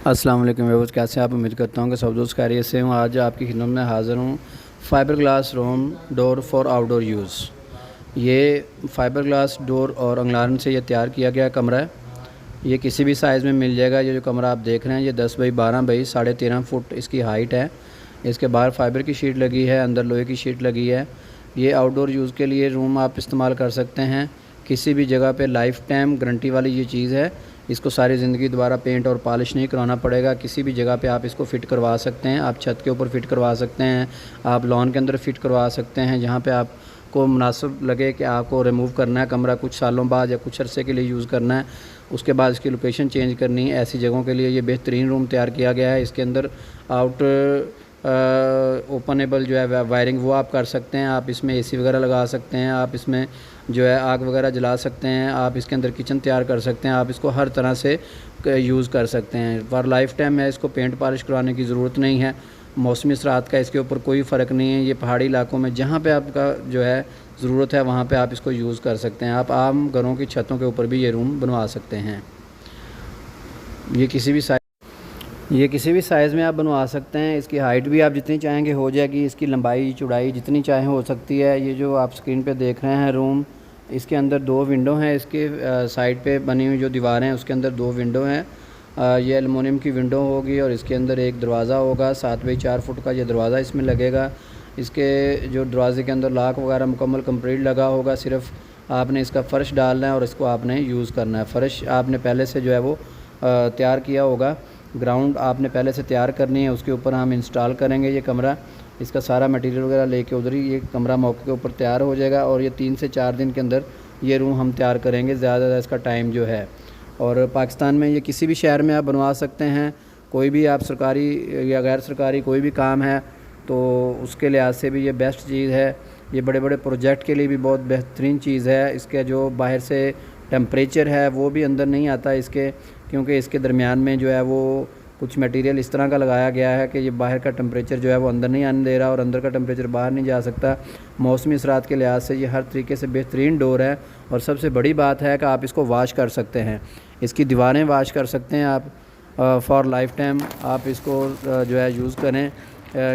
السلام علیکم ویورز، کیسے ہیں آپ؟ امید کرتا ہوں کہ سب دوست خیریت سے ہوں۔ آج آپ کی خدمت میں حاضر ہوں fibre glass room door for out door use. یہ فائبر گلاس ڈور اور انگلان سے یہ تیار کیا گیا کمرہ ہے۔ یہ کسی بھی سائز میں مل جائے گا۔ یہ جو کمرہ آپ دیکھ رہے ہیں یہ 10 بائی 12 بائی 13.5 فٹ اس کی ہائٹ ہے۔ اس کے باہر فائبر کی شیٹ لگی ہے، اندر لوہے کی شیٹ لگی ہے۔ یہ آؤٹ ڈور یوز کے لیے روم آپ استعمال کر سکتے ہیں کسی بھی جگہ پہ۔ لائف ٹائم گارنٹی والی یہ چیز ہے، اس کو ساری زندگی دوبارہ پینٹ اور پالش نہیں کرانا پڑے گا۔ کسی بھی جگہ پہ آپ اس کو فٹ کروا سکتے ہیں۔ آپ چھت کے اوپر فٹ کروا سکتے ہیں، آپ لان کے اندر فٹ کروا سکتے ہیں، جہاں پہ آپ کو مناسب لگے کہ آپ کو ریموو کرنا ہے کمرہ کچھ سالوں بعد یا کچھ عرصے کے لیے یوز کرنا ہے، اس کے بعد اس کی لوکیشن چینج کرنی ہے۔ ایسی جگہوں کے لیے یہ بہترین روم تیار کیا گیا ہے۔ اس کے اندر آؤٹ اوپنیبل جو ہے وائرنگ وہ آپ کر سکتے ہیں۔ آپ اس میں اے سی وغیرہ لگا سکتے ہیں، آپ اس میں جو ہے آگ وغیرہ جلا سکتے ہیں، آپ اس کے اندر کچن تیار کر سکتے ہیں، آپ اس کو ہر طرح سے یوز کر سکتے ہیں۔ فار لائف ٹائم ہے، اس کو پینٹ پالش کرانے کی ضرورت نہیں ہے۔ موسمی اثرات کا اس کے اوپر کوئی فرق نہیں ہے۔ یہ پہاڑی علاقوں میں جہاں پہ آپ کا جو ہے ضرورت ہے وہاں پہ آپ اس کو یوز کر سکتے ہیں۔ آپ عام گھروں کی چھتوں کے اوپر بھی یہ روم بنوا سکتے ہیں۔ یہ کسی بھی سائز میں آپ بنوا سکتے ہیں۔ اس کی ہائٹ بھی آپ جتنی چاہیں گے ہو جائے گی، اس کی لمبائی چوڑائی جتنی چاہیں ہو سکتی ہے۔ یہ جو آپ سکرین پہ دیکھ رہے ہیں روم، اس کے اندر 2 ونڈو ہیں۔ اس کے سائڈ پہ بنی ہوئی جو دیواریں ہیں اس کے اندر 2 ونڈو ہیں۔ یہ ایلومینیم کی ونڈو ہوگی اور اس کے اندر ایک دروازہ ہوگا۔ 7 بائی 4 فٹ کا یہ دروازہ اس میں لگے گا۔ اس کے جو دروازے کے اندر لاک وغیرہ مکمل کمپلیٹ لگا ہوگا۔ صرف آپ نے اس کا فرش ڈالنا ہے اور اس کو آپ نے یوز کرنا ہے۔ فرش آپ نے پہلے سے جو ہے وہ تیار کیا ہوگا۔ گراؤنڈ آپ نے پہلے سے تیار کرنی ہے، اس کے اوپر ہم انسٹال کریں گے یہ کمرہ۔ اس کا سارا مٹیریل وغیرہ لے کے ادھر ہی یہ کمرہ موقع کے اوپر تیار ہو جائے گا اور یہ 3 سے 4 دن کے اندر یہ روم ہم تیار کریں گے۔ زیادہ اس کا ٹائم جو ہے، اور پاکستان میں یہ کسی بھی شہر میں آپ بنوا سکتے ہیں۔ کوئی بھی آپ سرکاری یا غیر سرکاری کوئی بھی کام ہے تو اس کے لحاظ سے بھی یہ بیسٹ چیز ہے۔ یہ بڑے بڑے پروجیکٹ کے لیے بھی بہت بہترین چیز ہے۔ اس کے جو باہر سے ٹیمپریچر ہے وہ بھی اندر نہیں آتا اس کے، کیونکہ اس کے درمیان میں جو ہے وہ کچھ میٹیریل اس طرح کا لگایا گیا ہے کہ یہ باہر کا ٹمپریچر جو ہے وہ اندر نہیں آنے دے رہا اور اندر کا ٹمپریچر باہر نہیں جا سکتا۔ موسمی اثرات کے لحاظ سے یہ ہر طریقے سے بہترین ڈور ہے، اور سب سے بڑی بات ہے کہ آپ اس کو واش کر سکتے ہیں۔ اس کی دیواریں واش کر سکتے ہیں آپ فار لائف ٹائم۔ آپ اس کو جو ہے یوز کریں،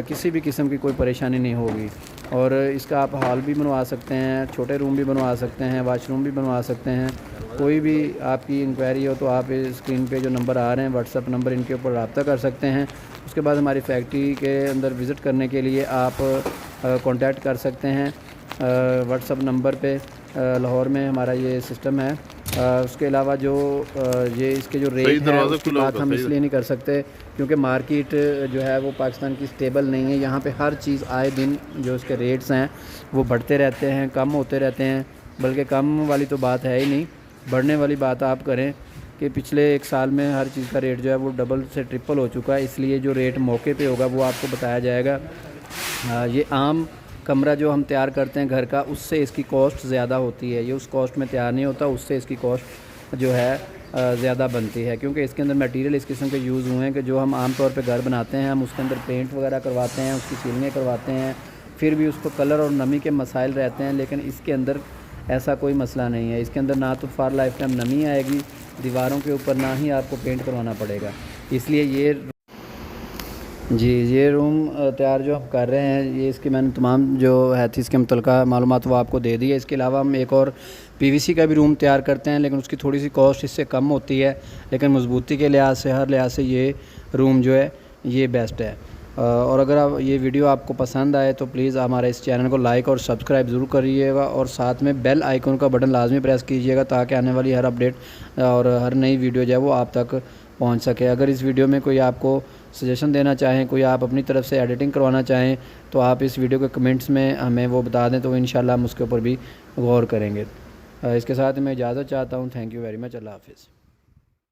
کسی بھی قسم کی کوئی پریشانی نہیں ہوگی۔ اور اس کا آپ ہال بھی بنوا سکتے ہیں، چھوٹے روم بھی بنوا سکتے ہیں، واش روم بھی بنوا سکتے ہیں۔ کوئی بھی آپ کی انکوائری ہو تو آپ اسکرین پہ جو نمبر آ رہے ہیں واٹس ایپ نمبر، ان کے اوپر رابطہ کر سکتے ہیں۔ اس کے بعد ہماری فیکٹری کے اندر وزٹ کرنے کے لیے آپ کانٹیکٹ کر سکتے ہیں واٹس ایپ نمبر پہ۔ لاہور میں ہمارا یہ سسٹم ہے۔ اس کے علاوہ جو یہ اس کے جو ریٹ ہے اس کی بات ہم اس لیے نہیں کر سکتے کیونکہ مارکیٹ جو ہے وہ پاکستان کی سٹیبل نہیں ہے۔ یہاں پہ ہر چیز آئے دن جو اس کے ریٹس ہیں وہ بڑھتے رہتے ہیں، کم ہوتے رہتے ہیں، بلکہ کم والی تو بات ہے ہی نہیں، بڑھنے والی بات آپ کریں کہ پچھلے 1 سال میں ہر چیز کا ریٹ جو ہے وہ ڈبل سے ٹرپل ہو چکا ہے۔ اس لیے جو ریٹ موقع پہ ہوگا وہ آپ کو بتایا جائے گا۔ یہ عام کمرہ جو ہم تیار کرتے ہیں گھر کا، اس سے اس کی کاسٹ زیادہ ہوتی ہے۔ یہ اس کاسٹ میں تیار نہیں ہوتا، اس سے اس کی کاسٹ جو ہے زیادہ بنتی ہے، کیونکہ اس کے اندر میٹیریل اس قسم کے یوز ہوئے ہیں کہ جو ہم عام طور پہ گھر بناتے ہیں ہم اس کے اندر پینٹ وغیرہ کرواتے ہیں، اس کی سیلنگیں کرواتے ہیں، پھر بھی اس کو کلر اور نمی کے مسائل رہتے ہیں، لیکن اس کے اندر ایسا کوئی مسئلہ نہیں ہے۔ اس کے اندر نہ تو فار لائف ٹائم نمی آئے گی دیواروں کے اوپر، نہ ہی آپ کو پینٹ کروانا پڑے گا۔ اس لیے یہ روم تیار جو ہم کر رہے ہیں، یہ اس کی میں نے تمام جو ہے تھی اس کے متعلقہ معلومات وہ آپ کو دے دی ہے۔ اس کے علاوہ ہم ایک اور PVC کا بھی روم تیار کرتے ہیں، لیکن اس کی تھوڑی سی کاسٹ اس سے کم ہوتی ہے، لیکن مضبوطی کے لحاظ سے ہر لحاظ سے یہ روم جو ہے یہ بیسٹ ہے۔ اور اگر یہ ویڈیو آپ کو پسند آئے تو پلیز ہمارے اس چینل کو لائک اور سبسکرائب ضرور کریے گا، اور ساتھ میں بیل آئیکن کا بٹن لازمی پریس کیجیے گا تاکہ آنے والی ہر اپڈیٹ اور ہر نئی ویڈیو جو ہے وہ آپ تک پہنچ سکے۔ اگر اس ویڈیو میں کوئی آپ کو سجیشن دینا چاہیں، کوئی آپ اپنی طرف سے ایڈیٹنگ کروانا چاہیں تو آپ اس ویڈیو کے کمنٹس میں ہمیں وہ بتا دیں تو انشاءاللہ ہم اس کے اوپر بھی غور کریں گے۔ اس کے ساتھ میں اجازت چاہتا ہوں۔ Thank you very much. اللہ حافظ۔